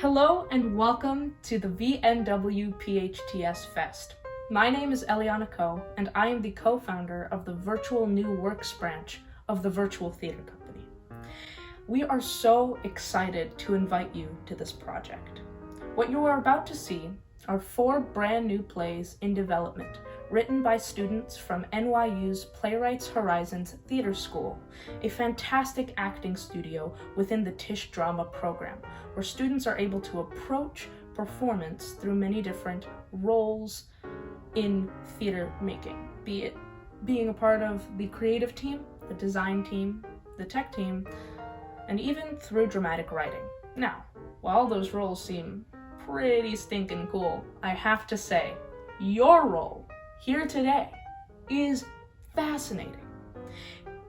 Hello and welcome to the Vnw Phts Fest. My name is Eliana Ko, and I am the co-founder of the Virtual New Works branch of the Virtual Theater Company. We are so excited to invite you to this project. What you are about to see are 4 brand new plays in development, written by students from NYU's Playwrights Horizons Theater School, a fantastic acting studio within the Tisch Drama program, where students are able to approach performance through many different roles in theater making, be it being a part of the creative team, the design team, the tech team, and even through dramatic writing. Now, while those roles seem pretty stinking cool, I have to say, your role here today is fascinating.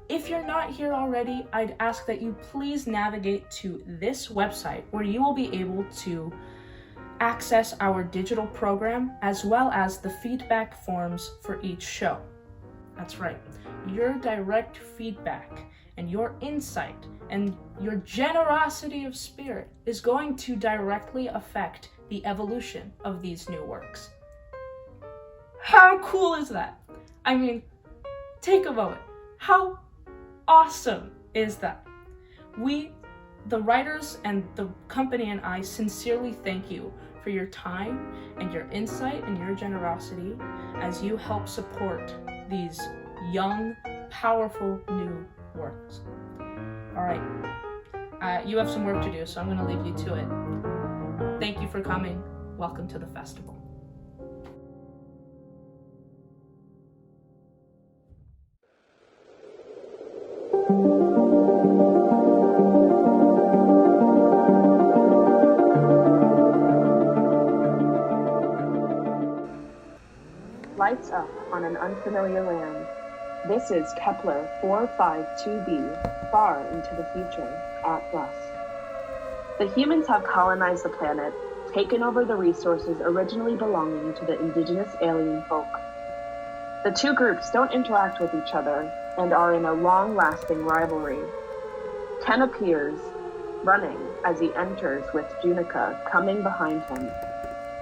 If you're not here already, I'd ask that you please navigate to this website where you will be able to access our digital program as well as the feedback forms for each show. That's right, your direct feedback and your insight and your generosity of spirit is going to directly affect the evolution of these new works. How cool is that? I mean, take a moment. How awesome is that? We, the writers and the company and I sincerely thank you for your time and your insight and your generosity as you help support these young, powerful new works. All right, you have some work to do, so I'm going to leave you to it. Thank you for coming. Welcome to the festival. Lights up on an unfamiliar land. This is Kepler 452b, far into the future, at dusk. The humans have colonized the planet, taken over the resources originally belonging to the indigenous alien folk. The two groups don't interact with each other and are in a long-lasting rivalry. Ken appears, running as he enters with Junica coming behind him.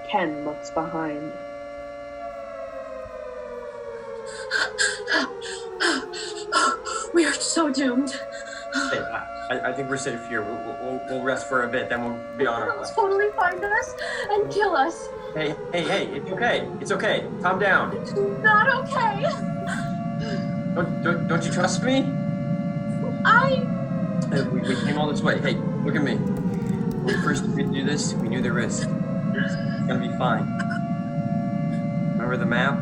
Ken looks behind. We are so doomed. Hey, I think we're safe here. We'll rest for a bit, then we'll be on our way. They'll totally find us and kill us. Hey, it's okay. It's okay. Calm down. It's not okay. Don't you trust me? Hey, we came all this way. Hey, look at me. When we first agreed to do this, we knew the risk. It's gonna be fine. Remember the map?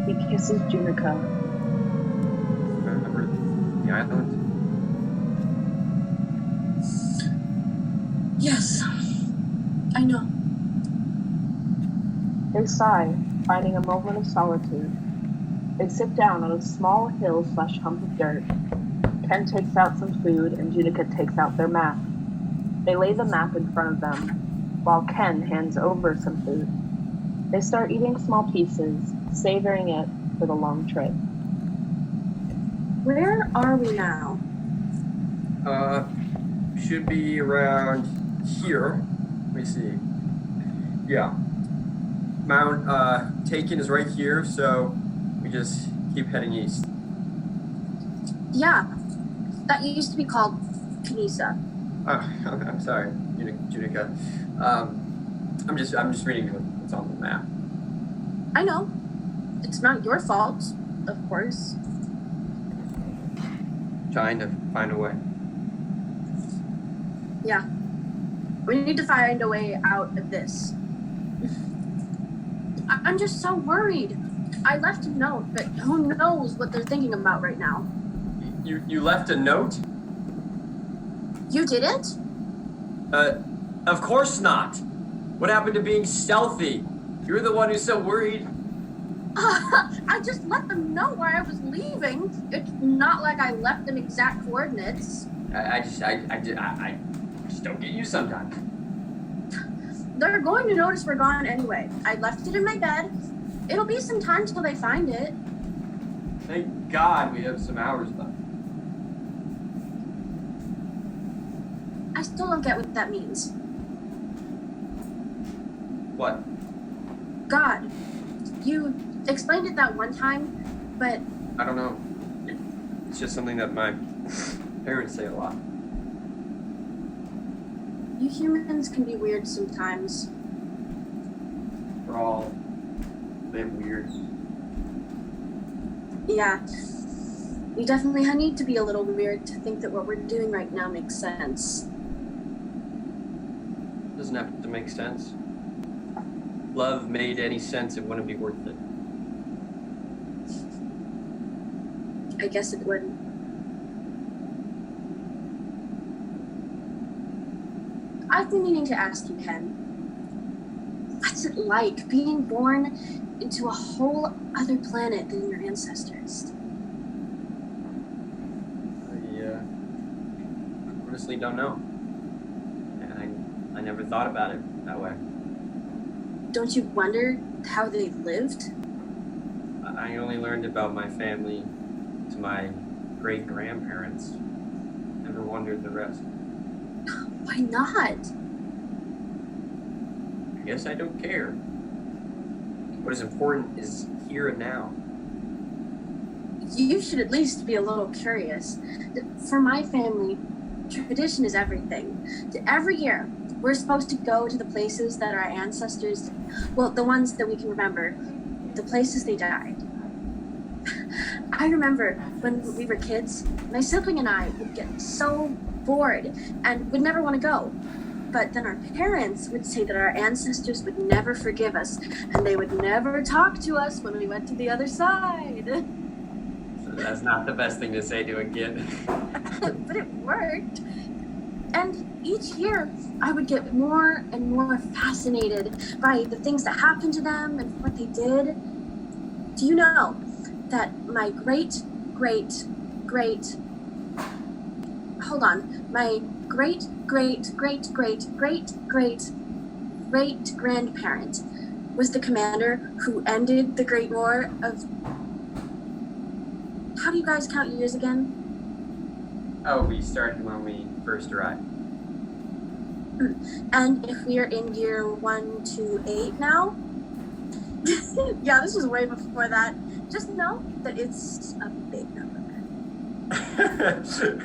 He kisses Junica. Remember the island? Yes, I know. They sigh, finding a moment of solitude. They sit down on a small hill/hump of dirt. Ken takes out some food and Junica takes out their map. They lay the map in front of them, while Ken hands over some food. They start eating small pieces, savoring it for the long trip. Where are we now? Should be around here. Let me see. Yeah. Mount Taken is right here, so we just keep heading east. Yeah, that used to be called Kanisa. I'm sorry, Junica. I'm just reading what's on the map. I know. It's not your fault, of course. Trying to find a way. Yeah. We need to find a way out of this. I'm just so worried. I left a note, but who knows what they're thinking about right now. You left a note? You didn't? Of course not. What happened to being stealthy? You're the one who's so worried. I just let them know where I was leaving. It's not like I left them exact coordinates. I just don't get you sometimes. They're going to notice we're gone anyway. I left it in my bed. It'll be some time till they find it. Thank God we have some hours left. I still don't get what that means. What? God. You explained it that one time, but I don't know. It's just something that my parents say a lot. you humans can be weird sometimes. We're all a bit weird. Yeah. We definitely need to be a little weird to think that what we're doing right now makes sense. Doesn't have to make sense. If love made any sense, it wouldn't be worth it. I guess it wouldn't. I've been meaning to ask you, Ken. What's it like being born into a whole other planet than your ancestors? I honestly don't know. I never thought about it that way. Don't you wonder how they lived? I only learned about my family to my great-grandparents. Never wondered the rest. Why not? I guess I don't care. What is important is here and now. You should at least be a little curious. For my family, tradition is everything. Every year, we're supposed to go to the places that our ancestors, well, the ones that we can remember, the places they died. I remember when we were kids, my sibling and I would get so bored and would never want to go. But then our parents would say that our ancestors would never forgive us and they would never talk to us when we went to the other side. So that's not the best thing to say to a kid. But it worked. And each year, I would get more and more fascinated by the things that happened to them and what they did. Do you know that my great-great-great-great-great-great-great-great-grandparent was the commander who ended the Great War of... How do you guys count years again? Oh, we started when we first arrived. And if we are in year 128 now, yeah, this was way before that. Just know that it's a big number.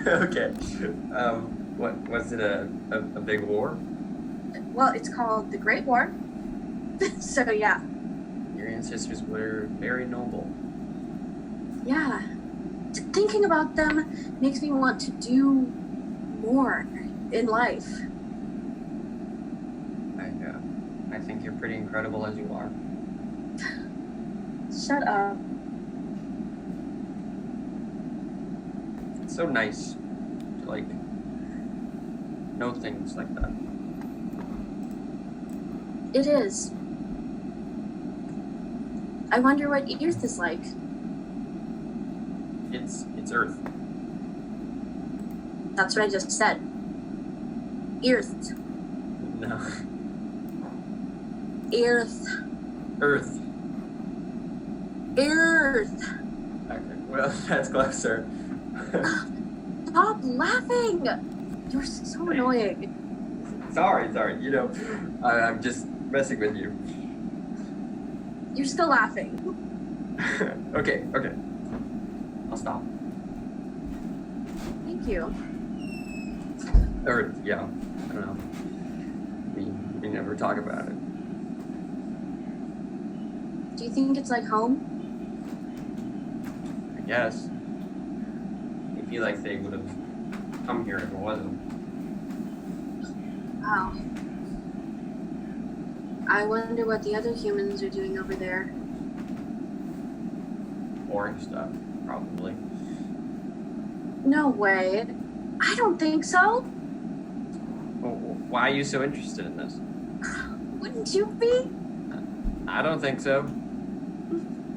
Okay. What was it? A big war? Well, it's called the Great War. So yeah. Your ancestors were very noble. Yeah. Thinking about them makes me want to do more in life. I think you're pretty incredible as you are. Shut up. It's so nice to like know things like that. It is. I wonder what Earth is like. It's Earth. That's what I just said. Earth. No. Earth. Earth. Earth. Okay. Well, that's closer. Stop laughing. You're so annoying. Sorry. You know, I'm just messing with you. You're still laughing. Okay. I'll stop. Thank you. Or, yeah, I don't know. We never talk about it. Do you think it's like home? I guess. I feel like they would have come here if it wasn't. Wow. I wonder what the other humans are doing over there. Boring stuff, probably. No way. I don't think so. Well, why are you so interested in this? Wouldn't you be? I don't think so.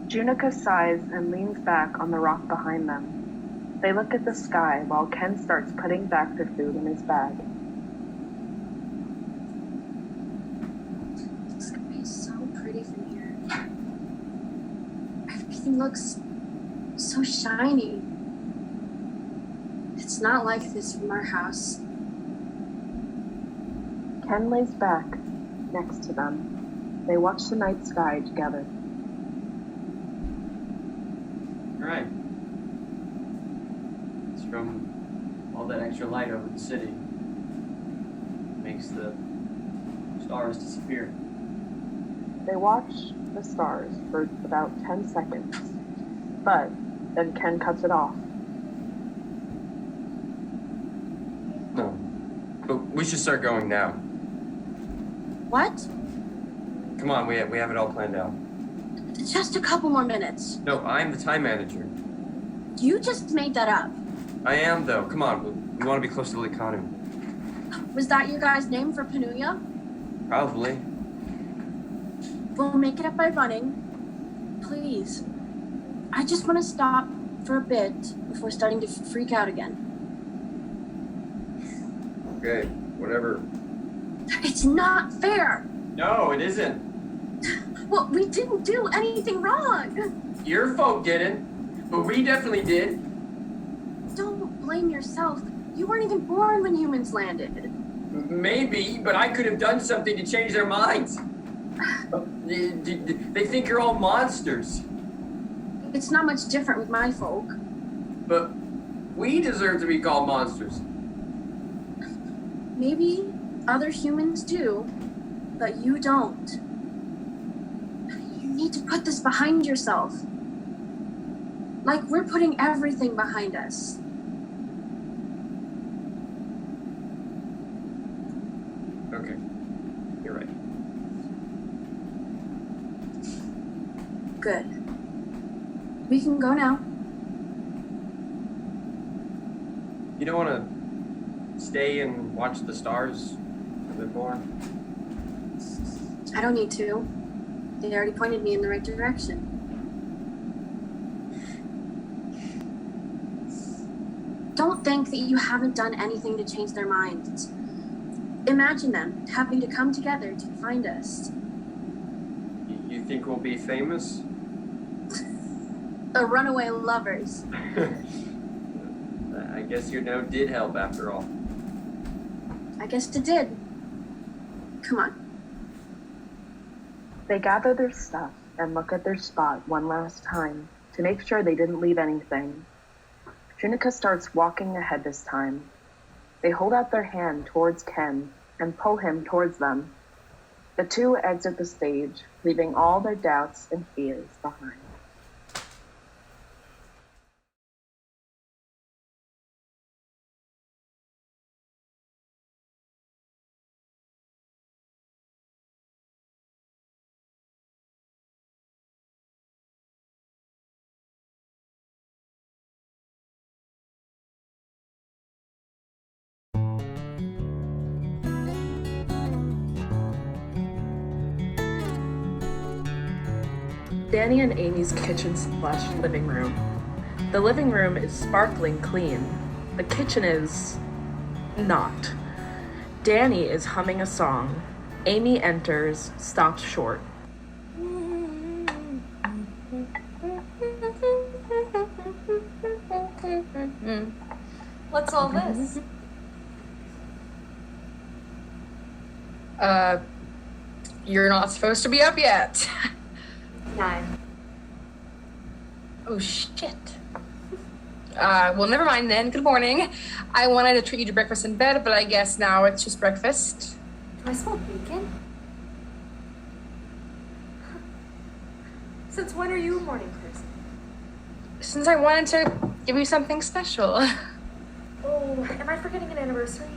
Junica sighs and leans back on the rock behind them. They look at the sky while Ken starts putting back the food in his bag. The sky is so pretty from here. Everything looks so shiny. It's not like this from our house. Ken lays back next to them. They watch the night sky together. All right. It's from all that extra light over the city. Makes the stars disappear. They watch the stars for about 10 seconds, but then Ken cuts it off. No, but we should start going now. What? Come on, we have it all planned out. Just a couple more minutes. No, I'm the time manager. You just made that up. I am, though. Come on, we want to be close to the economy. Was that your guys' name for Panuya? Probably. We'll make it up by running. Please. I just want to stop for a bit before starting to freak out again. Okay, whatever. It's not fair. No, it isn't. Well, we didn't do anything wrong. Your folk didn't, but we definitely did. Don't blame yourself. You weren't even born when humans landed. Maybe, but I could have done something to change their minds. They think you're all monsters. It's not much different with my folk. But we deserve to be called monsters. Maybe other humans do, but you don't. You need to put this behind yourself. Like we're putting everything behind us. Okay, you're right. Good. We can go now. You don't want to stay and watch the stars a bit more? I don't need to. They already pointed me in the right direction. Don't think that you haven't done anything to change their minds. Imagine them having to come together to find us. You think we'll be famous? The runaway lovers. I guess your note did help after all. I guess it did. Come on. They gather their stuff and look at their spot one last time to make sure they didn't leave anything. Junica starts walking ahead this time. They hold out their hand towards Ken and pull him towards them. The two exit the stage, leaving all their doubts and fears behind. Danny and Amy's kitchen/living room. The living room is sparkling clean. The kitchen is not. Danny is humming a song. Amy enters, stops short. What's all this? You're not supposed to be up yet. 9. Oh, shit. Well, never mind then. Good morning. I wanted to treat you to breakfast in bed, but I guess now it's just breakfast. Do I smell bacon? Since when are you a morning person? Since I wanted to give you something special. Oh, am I forgetting an anniversary?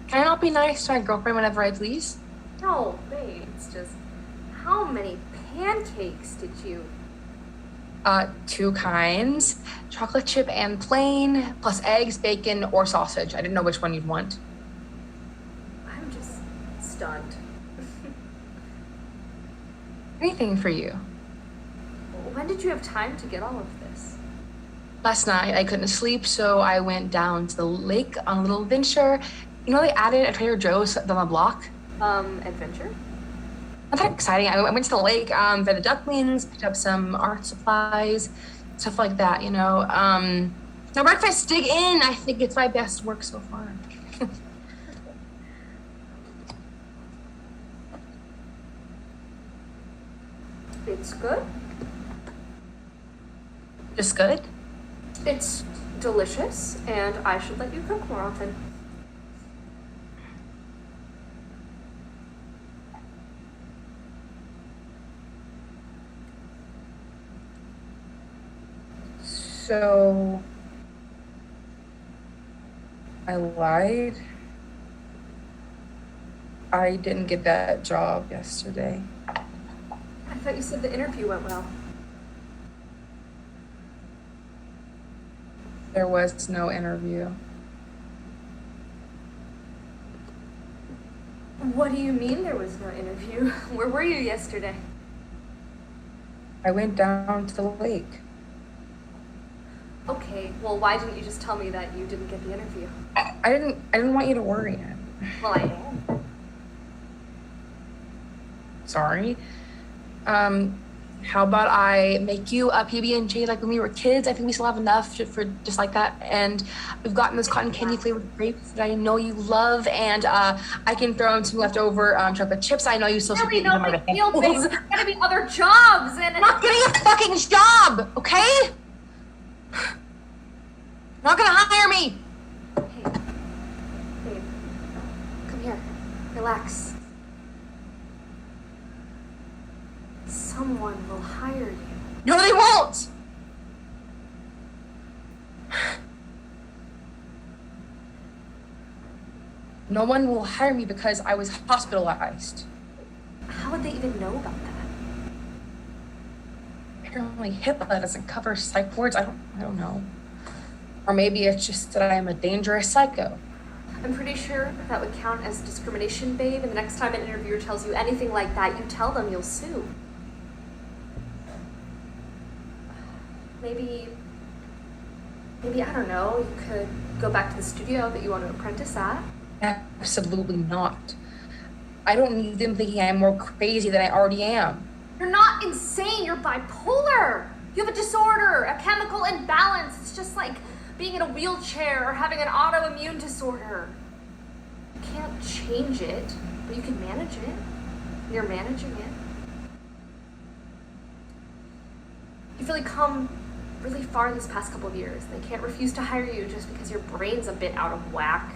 Can I not be nice to my girlfriend whenever I please? No, babe, it's just, how many pancakes did you? 2 kinds. Chocolate chip and plain, plus eggs, bacon, or sausage. I didn't know which one you'd want. I'm just stunned. Anything for you. When did you have time to get all of this? Last night, I couldn't sleep, so I went down to the lake on a little adventure. You know, they added a Trader Joe's down the block. Adventure? Not that exciting. I went to the lake, fed the ducklings, picked up some art supplies, stuff like that, you know. Now breakfast, dig in. I think it's my best work so far. It's good. Just good? It's delicious, and I should let you cook more often. So I lied. I didn't get that job yesterday. I thought you said the interview went well. There was no interview. What do you mean there was no interview? Where were you yesterday? I went down to the lake. Okay, well, why didn't you just tell me that you didn't get the interview? I didn't want you to worry. Well, I am. Sorry. How about I make you a PB&J like when we were kids? I think we still have enough for just like that. And we've gotten this cotton candy flavored grapes that I know you love. And I can throw in some leftover chocolate chips. I know you still Really, should no big deal, babe. There's gotta be other jobs, and I'm not getting a fucking job, okay? Not gonna hire me. Hey, babe, come here. Relax. Someone will hire you. No, they won't. No one will hire me because I was hospitalized. How would they even know about that? Apparently HIPAA doesn't cover psych wards. I don't know. Or maybe it's just that I am a dangerous psycho. I'm pretty sure that would count as discrimination, babe, and the next time an interviewer tells you anything like that, you tell them you'll sue. Maybe, I don't know, you could go back to the studio that you want to apprentice at. Absolutely not. I don't need them thinking I'm more crazy than I already am. You're not insane, you're bipolar. You have a disorder, a chemical imbalance. It's just like being in a wheelchair or having an autoimmune disorder. You can't change it, but you can manage it. You're managing it. You've really come really far this past couple of years. They can't refuse to hire you just because your brain's a bit out of whack.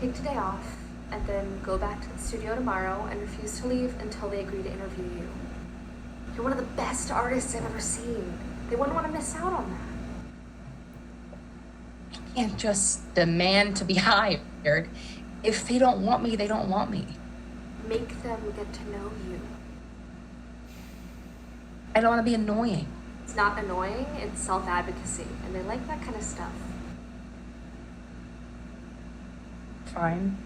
Take today off, and then go back to the studio tomorrow and refuse to leave until they agree to interview you. You're one of the best artists I've ever seen. They wouldn't want to miss out on that. I can't just demand to be hired. If they don't want me, they don't want me. Make them get to know you. I don't want to be annoying. It's not annoying, it's self-advocacy, and they like that kind of stuff. Fine.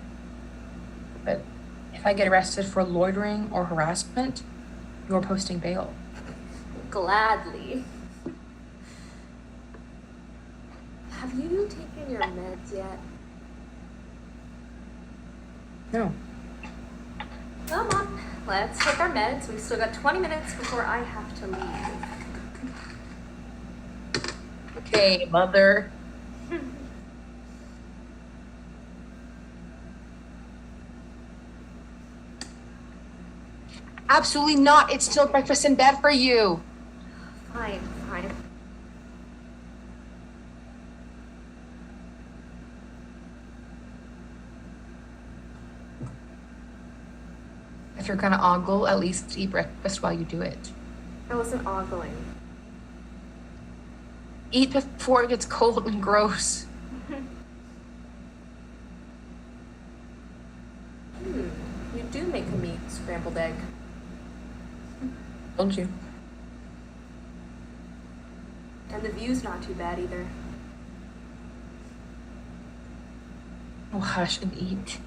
But if I get arrested for loitering or harassment, you're posting bail. Gladly. Have you taken your meds yet? No. Come on, let's take our meds. We've still got 20 minutes before I have to leave. Okay, mother. Absolutely not. It's still breakfast in bed for you. Fine. If you're gonna ogle, at least eat breakfast while you do it. I wasn't ogling. Eat before it gets cold and gross. You do make a meat scrambled egg. Told you. And the view's not too bad either. Oh, hush and eat.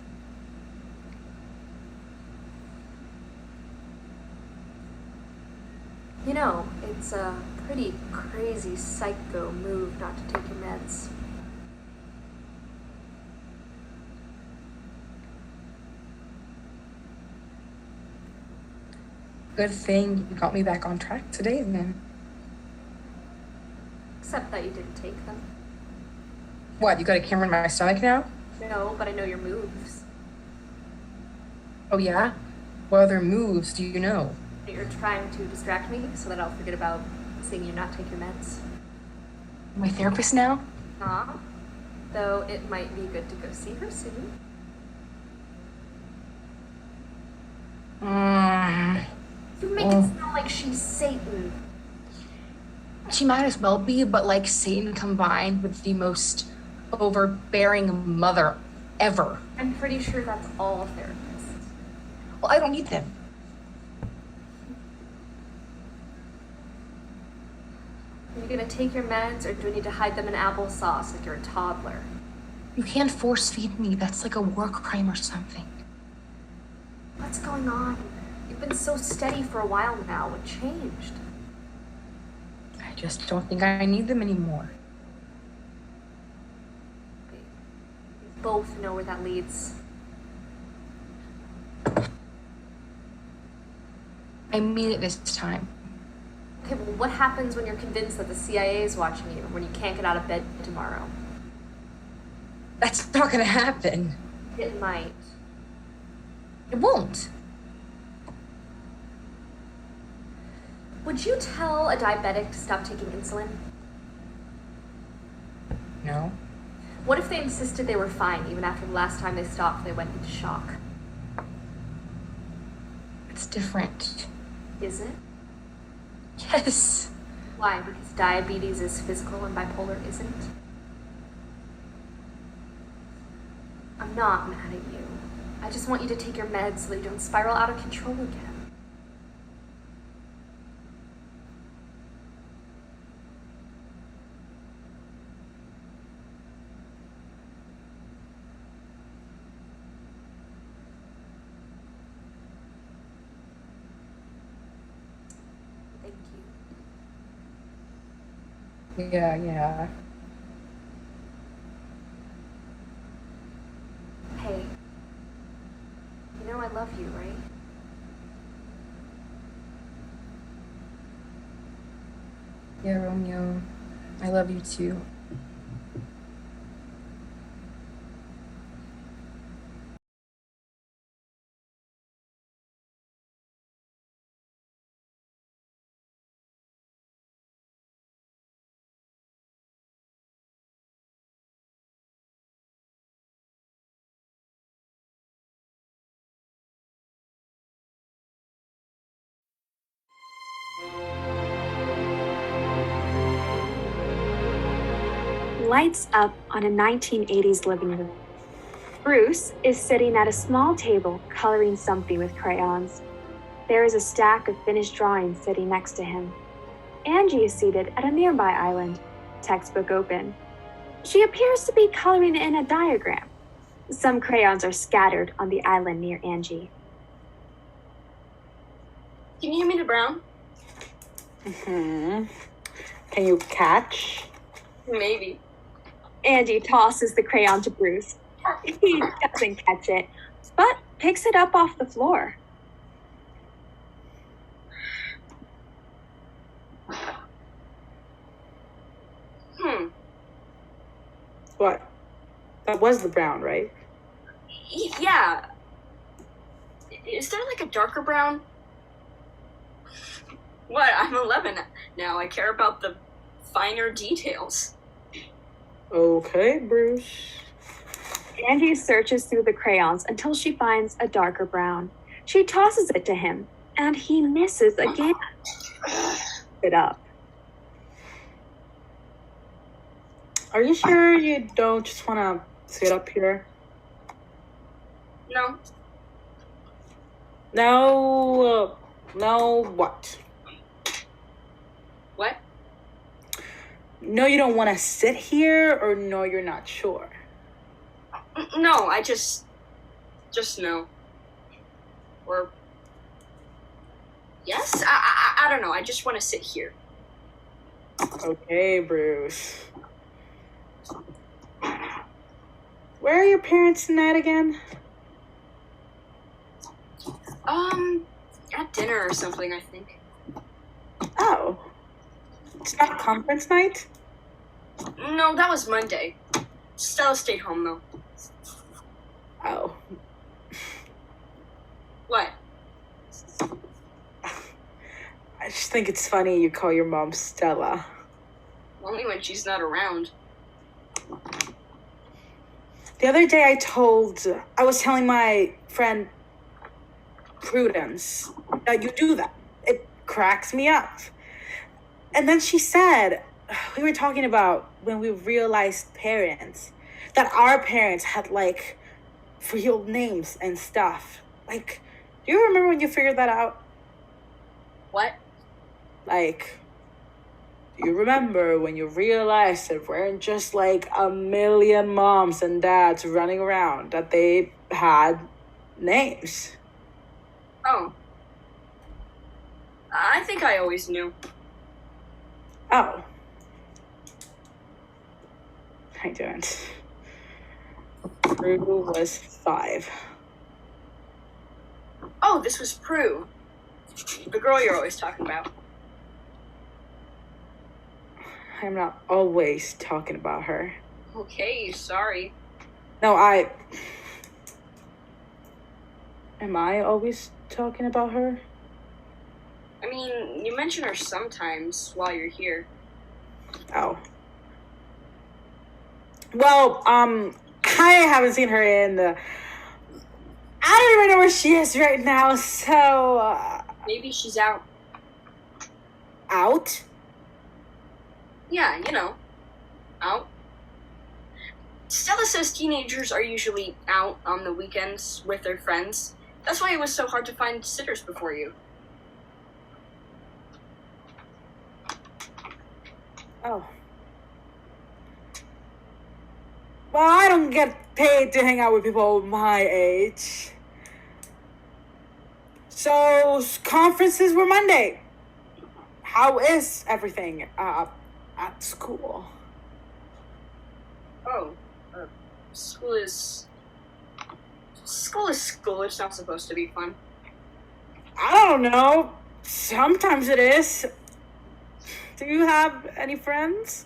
You know, it's a pretty crazy psycho move not to take your meds. Good thing you got me back on track today, then. Except that you didn't take them. What, you got a camera in my stomach now? No, but I know your moves. Oh, yeah? What other moves do you know? You're trying to distract me so that I'll forget about seeing you not take your meds. My therapist now? Though it might be good to go see her soon. You make it sound like she's Satan. She might as well be, but like Satan combined with the most overbearing mother ever. I'm pretty sure that's all therapists. Well, I don't need them. Are you gonna take your meds, or do we need to hide them in applesauce like you're a toddler? You can't force feed me. That's like a war crime or something. What's going on? You've been so steady for a while now. What changed? I just don't think I need them anymore. We both know where that leads. I mean it this time. Okay, well, what happens when you're convinced that the CIA is watching you, when you can't get out of bed tomorrow? That's not gonna happen. It might. It won't. Would you tell a diabetic to stop taking insulin? No. What if they insisted they were fine, even after the last time they stopped, they went into shock? It's different. Is it? Yes. Why? Because diabetes is physical and bipolar isn't? I'm not mad at you. I just want you to take your meds so that you don't spiral out of control again. Thank you. Yeah. Hey, you know I love you, right? Yeah, Romeo. I love you too. Lights up on a 1980s living room. Bruce is sitting at a small table coloring something with crayons. There is a stack of finished drawings sitting next to him. Angie is seated at a nearby island, textbook open. She appears to be coloring in a diagram. Some crayons are scattered on the island near Angie. Can you hand me the brown? Can you catch? Maybe. Angie tosses the crayon to Bruce. He doesn't catch it, but picks it up off the floor. What? That was the brown, right? Yeah. Is there like a darker brown? What? I'm 11 now. I care about the finer details. Okay, Bruce. Angie searches through the crayons until she finds a darker brown. She tosses it to him, and he misses again. It up. Are you sure you don't just want to sit up here? No. No, what? What? No, you don't want to sit here, or no, you're not sure? No, I just no. Or yes? I don't know. I just want to sit here. Okay, Bruce. Where are your parents tonight again? At dinner or something, I think. Oh. It's not conference night? No, that was Monday. Stella stayed home, though. Oh. What? I just think it's funny you call your mom Stella. Only when she's not around. The other day I was telling my friend Prudence that you do that. It cracks me up. And then she said, we were talking about when we realized that our parents had like real names and stuff. Like, do you remember when you figured that out? What? Like, do you remember when you realized it weren't just like a million moms and dads running around, that they had names? Oh. I think I always knew. Oh. I didn't. Prue was 5. Oh, this was Prue. The girl you're always talking about. I'm not always talking about her. Okay, sorry. No, Am I always talking about her? I mean, you mention her sometimes while you're here. Oh. Well, I haven't seen her in the... I don't even know where she is right now, so... Maybe she's out. Out? Yeah, you know. Out. Stella says teenagers are usually out on the weekends with their friends. That's why it was so hard to find sitters before you. Oh. Well, I don't get paid to hang out with people my age. So, conferences were Monday. How is everything at school? Oh, school is school. It's not supposed to be fun. I don't know. Sometimes it is. Do you have any friends?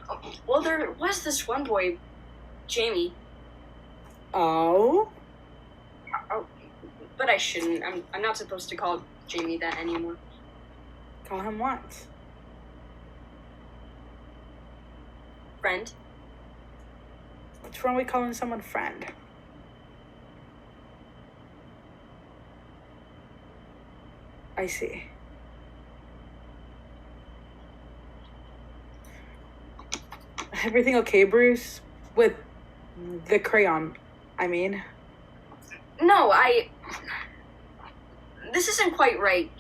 Oh, well, there was this one boy, Jamie. Oh? Oh, but I shouldn't. I'm not supposed to call Jamie that anymore. Call him what? Friend. What's wrong with calling someone friend? I see. Everything okay, Bruce? With the crayon, I mean. No, this isn't quite right.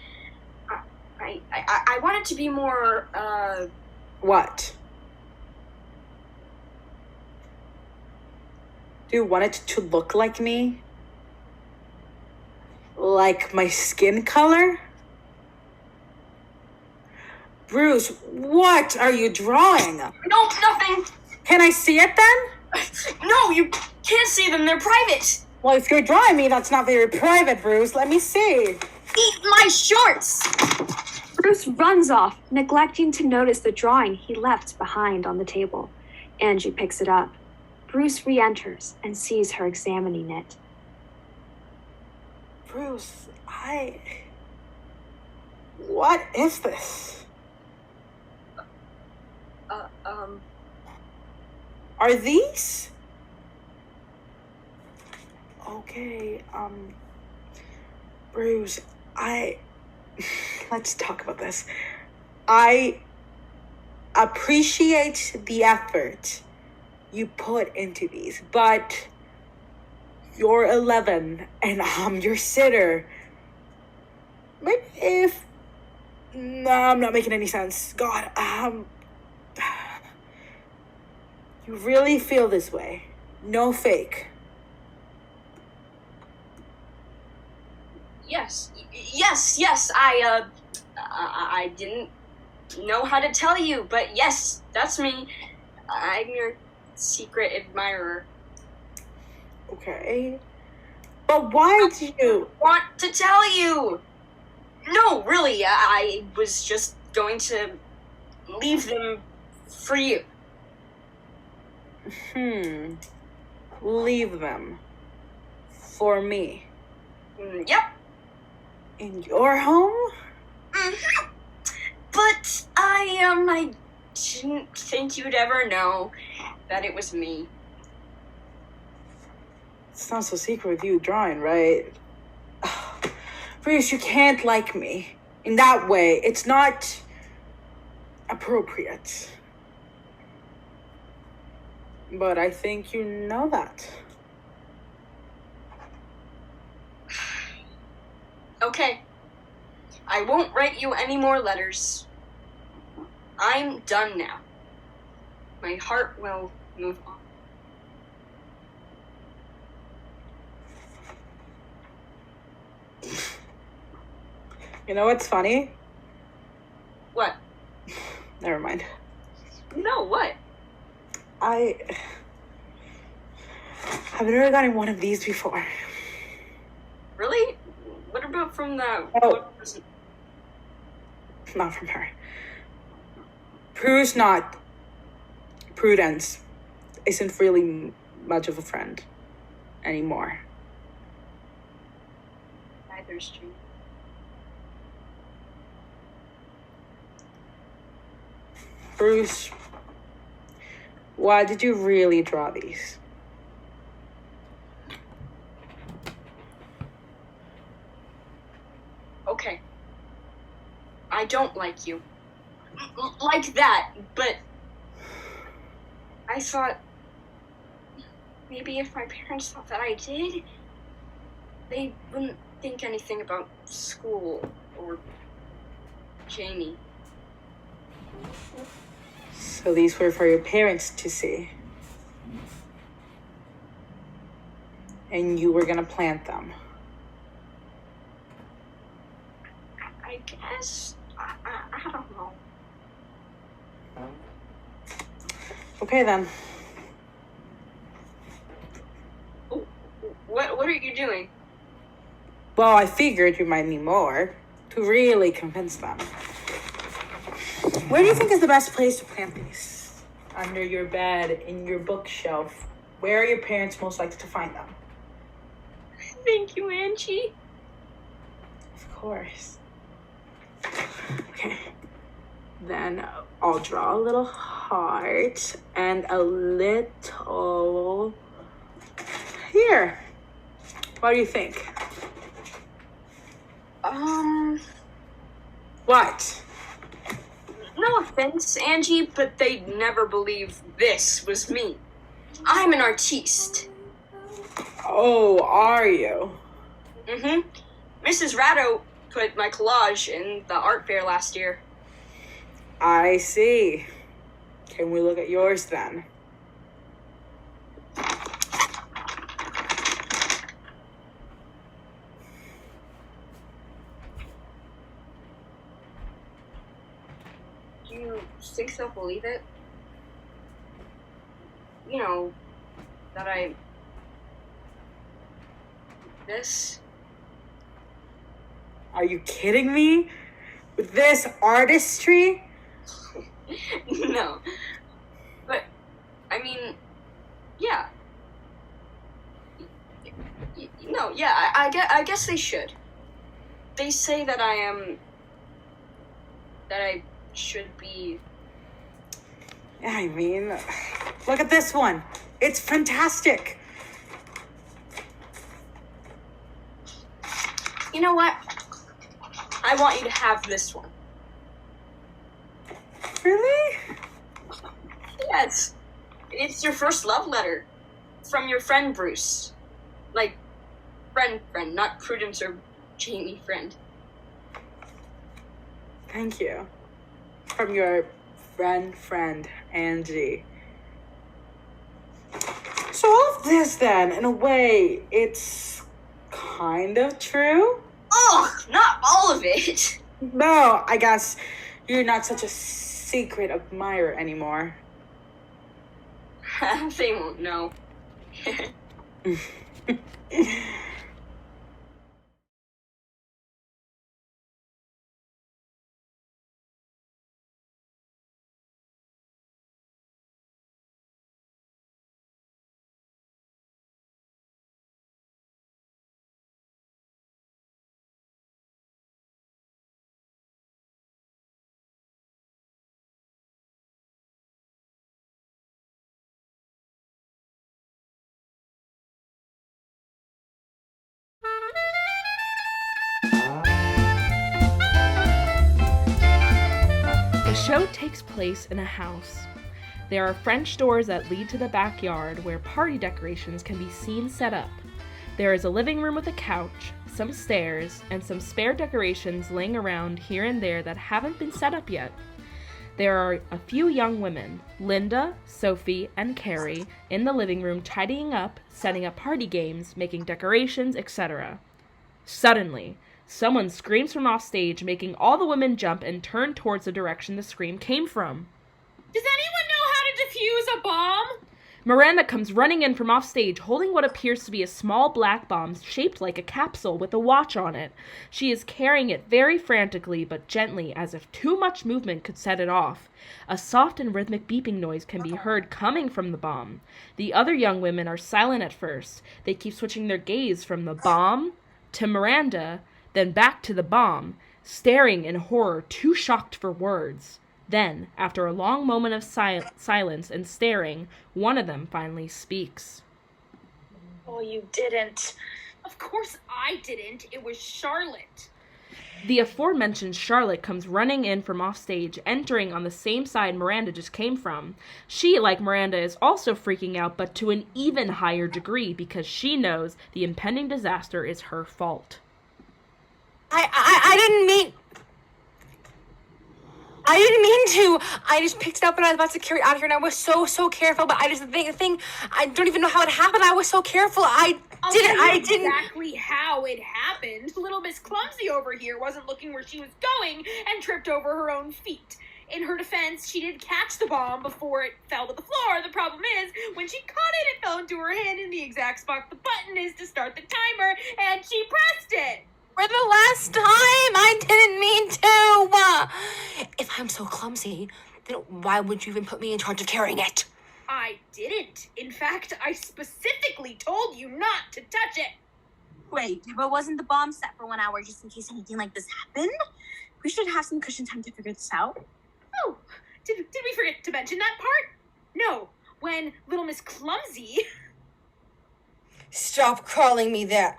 I want it to be more, What? Do you want it to look like me? Like my skin color? Bruce, what are you drawing? No, nothing. Can I see it then? No, you can't see them. They're private. Well, if you're drawing me, that's not very private, Bruce. Let me see. Eat my shorts. Bruce runs off, neglecting to notice the drawing he left behind on the table. Angie picks it up. Bruce re-enters and sees her examining it. Bruce, what is this? Are these? Okay, Bruce, let's talk about this. I appreciate the effort you put into these, but you're 11 and I'm your sitter. Maybe if... No, I'm not making any sense. God, you really feel this way. No fake. Yes. I didn't know how to tell you, but yes, that's me. I'm your secret admirer. Okay. But why do you... Want to tell you? No, really, I was just going to leave them for you. leave them for me. Yep. In your home? Mhm. But I didn't think you'd ever know that it was me. It's not so secret with you drawing, right? Bruce, you can't like me. In that way, it's not appropriate. But I think you know that. Okay. I won't write you any more letters. I'm done now. My heart will move on. You know what's funny? What? Never mind. No, what? I've never gotten one of these before. Really? What about from the... Oh. Not from her. Prue's not. Prudence isn't really much of a friend anymore. Neither's true. Bruce, why did you really draw these? Okay. I don't like you. Like that, but I thought maybe if my parents thought that I did, they wouldn't think anything about school or Jamie. So these were for your parents to see. And you were gonna plant them. I guess. I don't know. Okay then. What are you doing? Well, I figured you might need more to really convince them. Where do you think is the best place to plant these? Under your bed, in your bookshelf. Where are your parents most likely to find them? Thank you, Angie. Of course. Okay. Then I'll draw a little heart and a little... Here. What do you think? What? No offense, Angie, but they'd never believe this was me. I'm an artiste. Oh, are you? Mm-hmm. Mrs. Ratto put my collage in the art fair last year. I see. Can we look at yours then? Do you think they'll believe it? You know, that I... This? Are you kidding me? With this artistry? No. But, I mean, yeah. No, yeah, I guess they should. They say that I should be... I mean, look at this one. It's fantastic. You know what? I want you to have this one. Really? Yes. It's your first love letter. From your friend, Bruce. Like, friend, not Prudence or Jamie friend. Thank you. From your friend, Angie. So all of this then, in a way, it's kind of true? Ugh, not all of it. No, I guess you're not such a secret admirer anymore. They won't know. show takes place in a house. There are French doors that lead to the backyard where party decorations can be seen set up. There is a living room with a couch, some stairs, and some spare decorations laying around here and there that haven't been set up yet. There are a few young women, Linda, Sophie, and Carrie, in the living room tidying up, setting up party games, making decorations, etc. Suddenly, someone screams from off stage, making all the women jump and turn towards the direction the scream came from. Does anyone know how to defuse a bomb? Miranda comes running in from off stage, holding what appears to be a small black bomb shaped like a capsule with a watch on it. She is carrying it very frantically but gently, as if too much movement could set it off. A soft and rhythmic beeping noise can be heard coming from the bomb. The other young women are silent at first. They keep switching their gaze from the bomb to Miranda, then back to the bomb, staring in horror, too shocked for words. Then, after a long moment of silence and staring, one of them finally speaks. Oh, you didn't. Of course I didn't. It was Charlotte. The aforementioned Charlotte comes running in from off stage, entering on the same side Miranda just came from. She, like Miranda, is also freaking out, but to an even higher degree, because she knows the impending disaster is her fault. I didn't mean to. I just picked it up and I was about to carry it out of here, and I was so careful. But the thing, I don't even know how it happened. I was so careful. I didn't exactly how it happened. Little Miss Clumsy over here wasn't looking where she was going and tripped over her own feet. In her defense, she did catch the bomb before it fell to the floor. The problem is, when she caught it, it fell into her hand in the exact spot the button is to start the timer, and she pressed it. For the last time, I didn't mean to. If I'm so clumsy, then why would you even put me in charge of carrying it? I didn't. In fact, I specifically told you not to touch it. Wait, but wasn't the bomb set for 1 hour just in case anything like this happened? We should have some cushion time to figure this out. Oh, did we forget to mention that part? No, when Little Miss Clumsy Stop calling me that.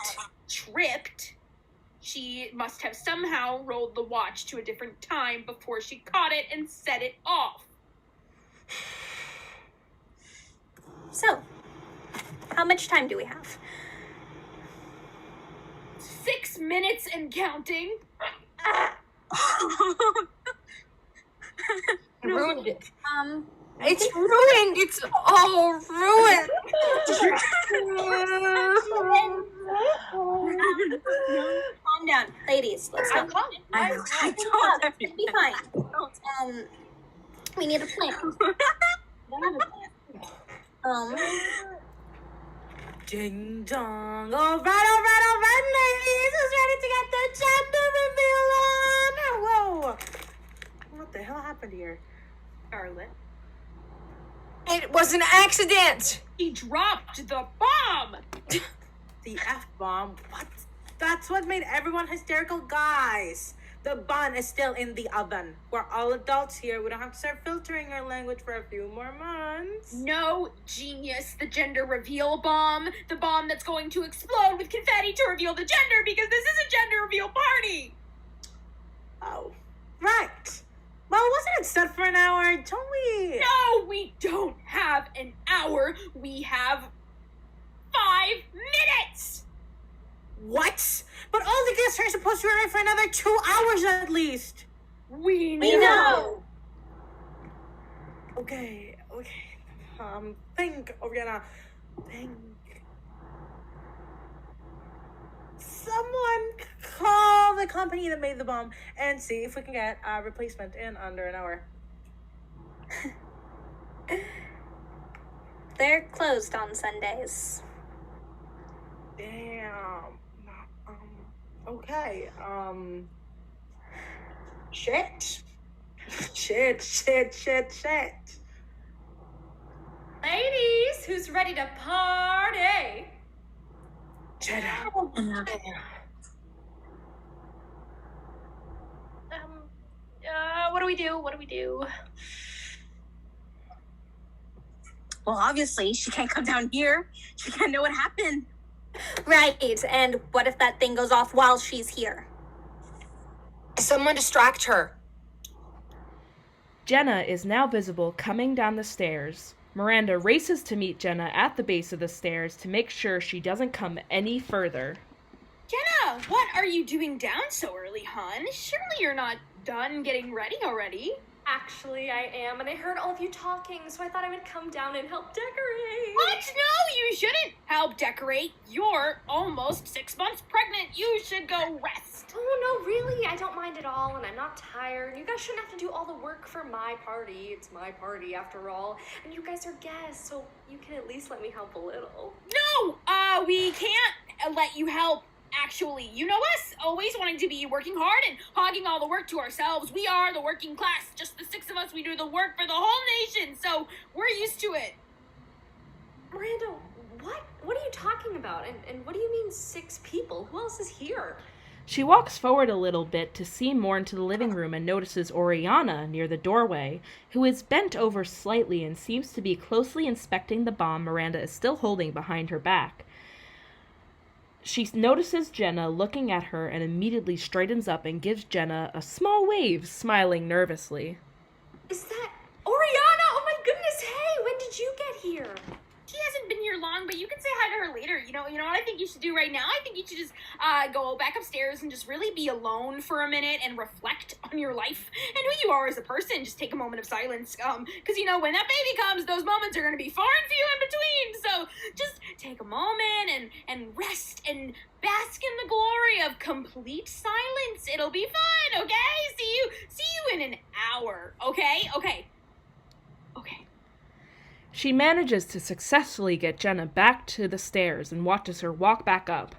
tripped, she must have somehow rolled the watch to a different time before she caught it and set it off. So, how much time do we have? 6 minutes and counting. I ruined it. It's ruined. It's all ruined. Calm down, ladies. Let's I'm not. calm. I told her. It'll be fine. We need a plan. Ding dong. All right, ladies. Who's ready to get the gender reveal on? Whoa. What the hell happened here? Charlotte. It was an accident. He dropped the bomb. The F-bomb? What? That's what made everyone hysterical, guys. The bun is still in the oven. We're all adults here. We don't have to start filtering our language for a few more months. No, genius. The gender reveal bomb. The bomb that's going to explode with confetti to reveal the gender, because this is a gender reveal party. Oh, right. Well, wasn't it set for an hour? Don't we? No, we don't have an hour. We have 5 minutes. What? But all the guests are supposed to arrive for another 2 hours at least. We We know. Okay. Think, Oriana. Think. Someone call the company that made the bomb and see if we can get a replacement in under an hour. They're closed on Sundays. Damn. Okay. Shit. Ladies, who's ready to party? What do we do? Well, obviously, she can't come down here. She can't know what happened. Right, and what if that thing goes off while she's here? Someone distract her. Jenna is now visible coming down the stairs. Miranda races to meet Jenna at the base of the stairs to make sure she doesn't come any further. Jenna, what are you doing down so early, hon? Surely you're not done getting ready already. Actually, I am, and I heard all of you talking, so I thought I would come down and help decorate. What? No, you shouldn't help decorate. You're almost 6 months pregnant. You should go rest. Oh, no, really, I don't mind at all, and I'm not tired. You guys shouldn't have to do all the work for my party. It's my party, after all, and you guys are guests, so you can at least let me help a little. No, we can't let you help. Actually, you know us, always wanting to be working hard and hogging all the work to ourselves. We are the working class. Just the 6 of us, we do the work for the whole nation, so we're used to it. Miranda, what? What are you talking about? And what do you mean 6 people? Who else is here? She walks forward a little bit to see more into the living room and notices Oriana near the doorway, who is bent over slightly and seems to be closely inspecting the bomb Miranda is still holding behind her back. She notices Jenna looking at her and immediately straightens up and gives Jenna a small wave, smiling nervously. Is that Oriana? Oh my goodness, hey, when did you get here? She hasn't been here long, but you can say hi to her later. You know what I think you should do right now? I think you should just go back upstairs and just really be alone for a minute and reflect on your life and who you are as a person. Just take a moment of silence. Because, when that baby comes, those moments are going to be far and few in between. So just take a moment and rest and bask in the glory of complete silence. It'll be fun, okay? See you in an hour, okay? Okay. She manages to successfully get Jenna back to the stairs and watches her walk back up.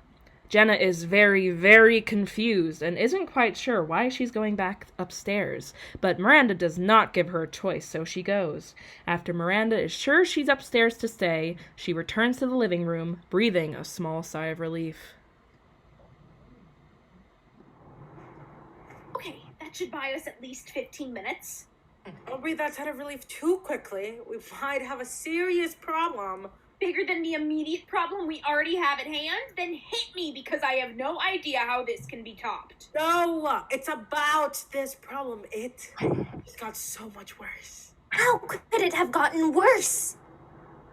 Jenna is very, very confused and isn't quite sure why she's going back upstairs, but Miranda does not give her a choice, so she goes. After Miranda is sure she's upstairs to stay, she returns to the living room, breathing a small sigh of relief. Okay, that should buy us at least 15 minutes. Don't breathe that sigh of relief too quickly. We might have a serious problem. Bigger than the immediate problem we already have at hand? Then hit me, because I have no idea how this can be topped. No, it's about this problem. It just got so much worse. How could it have gotten worse?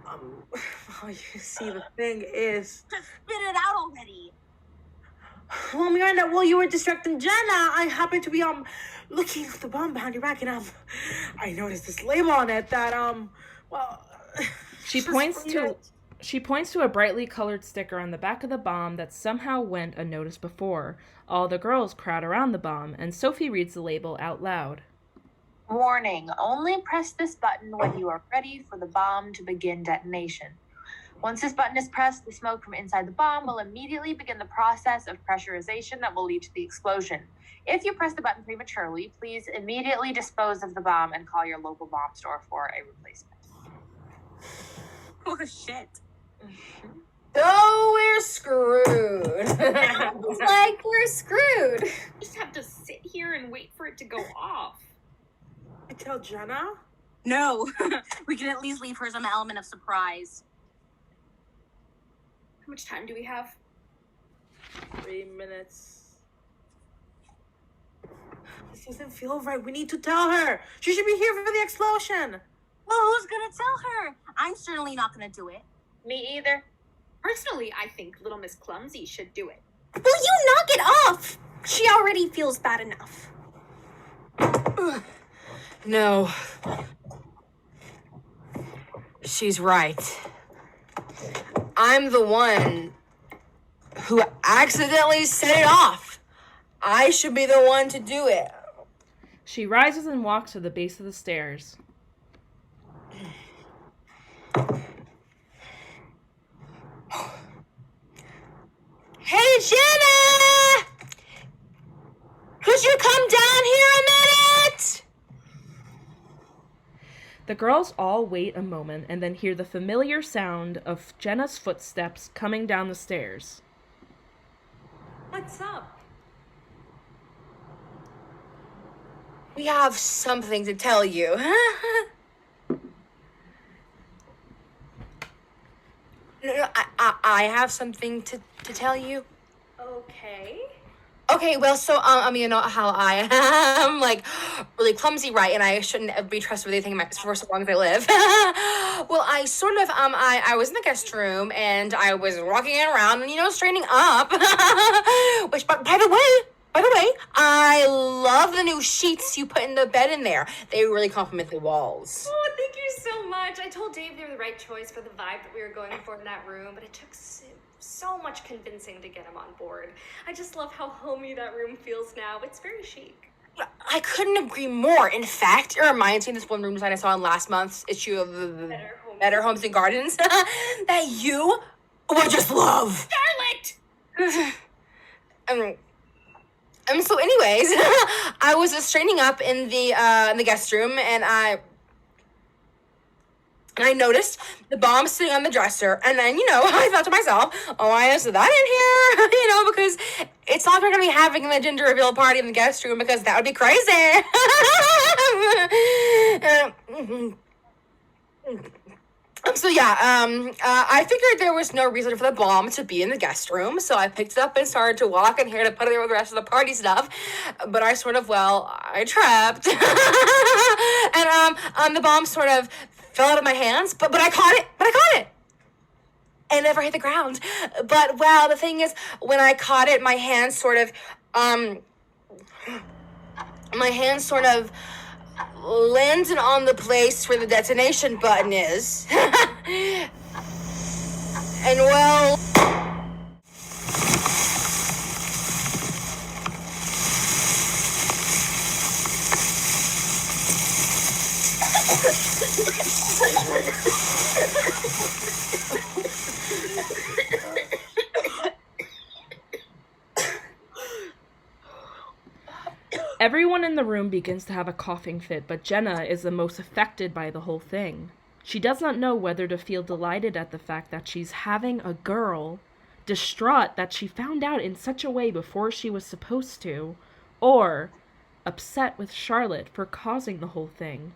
Well, you see, the thing is... Just spit it out already. Well, Miranda, while you were distracting Jenna, I happened to be, looking at the bomb behind your back, and, I noticed this label on it that, well... She points to a brightly colored sticker on the back of the bomb that somehow went unnoticed before. All the girls crowd around the bomb, and Sophie reads the label out loud. Warning, only press this button when you are ready for the bomb to begin detonation. Once this button is pressed, the smoke from inside the bomb will immediately begin the process of pressurization that will lead to the explosion. If you press the button prematurely, please immediately dispose of the bomb and call your local bomb store for a replacement. Oh, shit. So we're screwed. It's like we're screwed. We just have to sit here and wait for it to go off. I tell Jenna? No. We can at least leave her some element of surprise. How much time do we have? 3 minutes. This doesn't feel right. We need to tell her. She should be here for the explosion. Well, who's gonna tell her? I'm certainly not gonna do it. Me either. Personally, I think Little Miss Clumsy should do it. Will you knock it off? She already feels bad enough. No. She's right. I'm the one who accidentally set it off. I should be the one to do it. She rises and walks to the base of the stairs. Hey, Jenna! Could you come down here a minute? The girls all wait a moment and then hear the familiar sound of Jenna's footsteps coming down the stairs. What's up? We have something to tell you. No, I have something to tell you. Okay. Okay, well, so you know how I am like really clumsy, right? And I shouldn't be trusted with anything for so long as I live. Well, I sort of I was in the guest room and I was walking around and straightening up. Which, but by the way, I love the new sheets you put in the bed in there. They really complement the walls. Oh, thank you so much. I told Dave they were the right choice for the vibe that we were going for in that room, but it took so much convincing to get him on board. I just love how homey that room feels now. It's very chic. I couldn't agree more. In fact, it reminds me of this one room design I saw in last month's issue of the Better Homes and Gardens that you would just love. Charlotte! So anyways, I was just straightening up in the guest room and I noticed the bomb sitting on the dresser, and then, I thought to myself, oh, why is that in here? Because it's not we're going to be having the gender reveal party in the guest room, because that would be crazy. So yeah, I figured there was no reason for the bomb to be in the guest room, so I picked it up and started to walk in here to put it there with the rest of the party stuff, but I tripped. And the bomb sort of fell out of my hands, but I caught it. And it never hit the ground. But, well, the thing is, when I caught it, my hand sort of landed on the place where the detonation button is. And, well... Everyone in the room begins to have a coughing fit, but Jenna is the most affected by the whole thing. She does not know whether to feel delighted at the fact that she's having a girl, distraught that she found out in such a way before she was supposed to, or upset with Charlotte for causing the whole thing.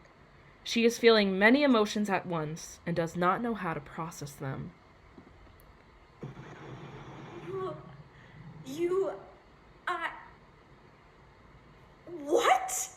She is feeling many emotions at once and does not know how to process them. What?